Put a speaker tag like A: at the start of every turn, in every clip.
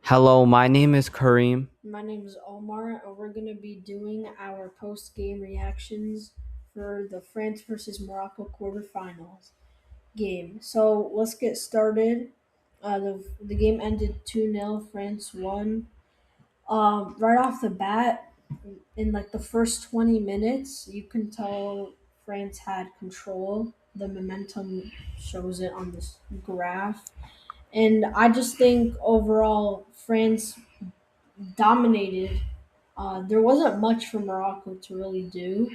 A: Hello, my name is Kareem.
B: My name is Omar, and we're going to be doing our post game reactions for the France versus Morocco quarterfinals game. So let's get started. The game ended 2-0. France won. Right off the bat, in like the first 20 minutes, you can tell France had control. The momentum shows it on this graph. And I just think overall, France dominated. There wasn't much for Morocco to really do.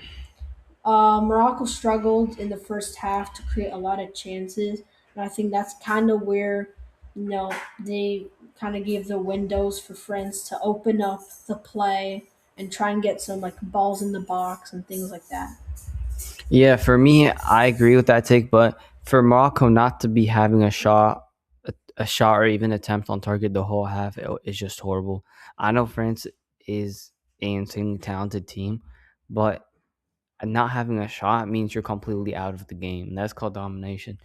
B: Morocco struggled in the first half to create a lot of chances, and I think that's kind of where they kind of gave the windows for France to open up the play and try and get some like balls in the box and things like that.
A: Yeah, for me, I agree with that take, but for Morocco not to be having a shot or even attempt on target the whole half is just horrible. I know France is an insanely talented team, but not having a shot means you're completely out of the game. That's called domination.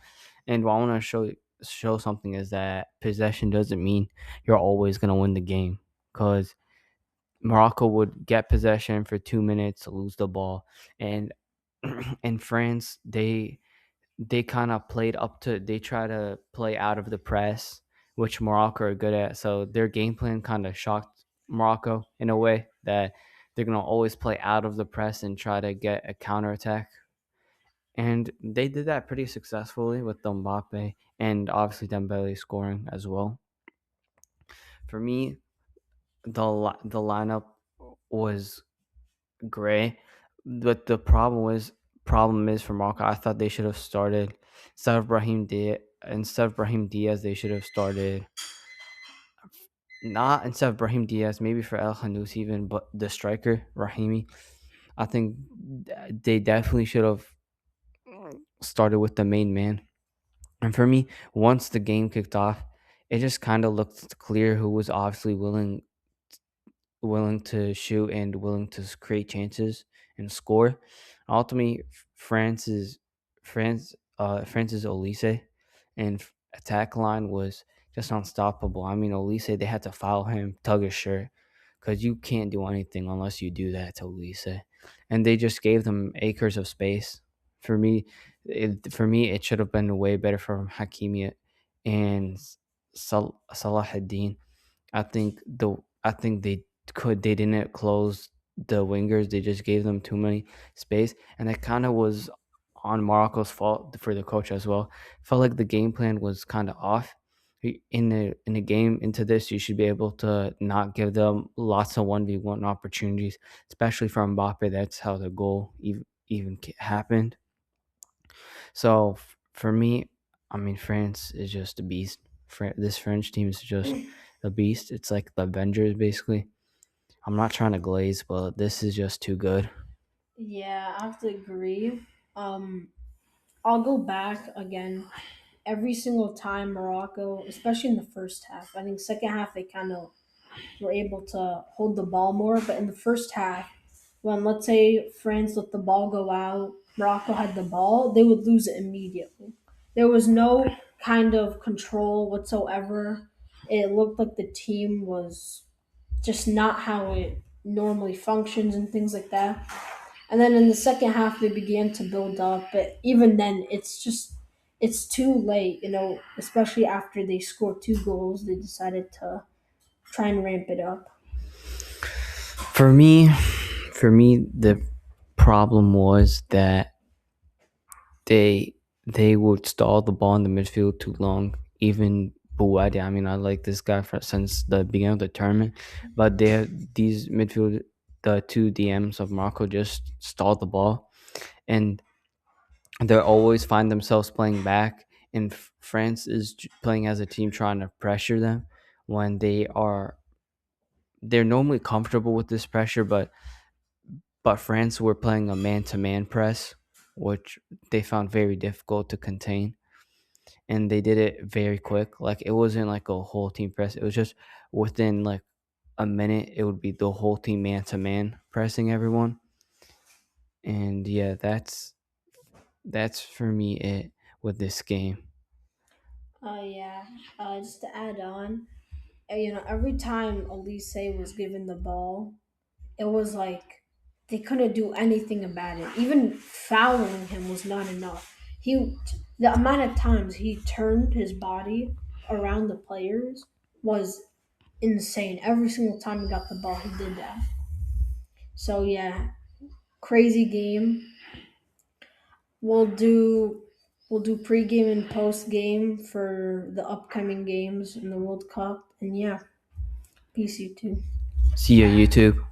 A: And what I want to show something is that possession doesn't mean you're always gonna win the game because Morocco would get possession for 2 minutes, lose the ball, and in France they kind of played up to they try to play out of the press, which Morocco are good at. So their game plan kind of shocked Morocco in a way that they're gonna always play out of the press and try to get a counterattack. And they did that pretty successfully with Mbappe and obviously Dembele scoring as well. For me, the lineup was gray. But the problem is for Morocco. I thought they should have started instead of Brahim Diaz. They should have started not instead of Brahim Diaz. Maybe for El Khanous even, but the striker Rahimi. I think they definitely should have started with the main man. And for me, once the game kicked off, it just kind of looked clear who was obviously willing to shoot and willing to create chances and score. Ultimately, France's Olise and attack line was just unstoppable. I mean, Olise, they had to foul him, tug his shirt, because you can't do anything unless you do that to Olise. And they just gave them acres of space. For me, it should have been way better from Hakimi and Salahuddin. I think they didn't close the wingers. They just gave them too many space, and that kind of was on Morocco's fault for the coach as well. Felt like the game plan was kind of off. In a game into this, you should be able to not give them lots of 1v1 opportunities, especially from Mbappe. That's how the goal even happened. So for me, I mean, France is just a beast. This French team is just a beast. It's like the Avengers, basically. I'm not trying to glaze, but this is just too good.
B: Yeah, I have to agree. Um, I'll go back again. Every single time Morocco, especially in the first half, I think second half they kind of were able to hold the ball more. But in the first half, when let's say France let the ball go out, Morocco had the ball, they would lose it immediately. There was no kind of control whatsoever. It looked like the team was just not how it normally functions and things like that. And then in the second half, they began to build up, but even then, it's too late. Especially after they scored two goals, they decided to try and ramp it up.
A: For me, the problem was that they would stall the ball in the midfield too long. Even Buwadi, I mean, I like this guy since the beginning of the tournament, but these midfield, the two DMs of Morocco just stalled the ball, and they always find themselves playing back. And France is playing as a team trying to pressure them when they're normally comfortable with this pressure, but France were playing a man-to-man press, which they found very difficult to contain, and they did it very quick. Like it wasn't like a whole team press; it was just within like a minute, it would be the whole team man-to-man pressing everyone. And yeah, that's for me it with this game.
B: Yeah. Just to add on, every time Elise was given the ball, it was like they couldn't do anything about it. Even fouling him was not enough. The amount of times he turned his body around the players was insane. Every single time he got the ball, he did that. So yeah, crazy game. We'll do we'll do pregame and postgame for the upcoming games in the World Cup. And yeah, peace you too.
A: See you, YouTube.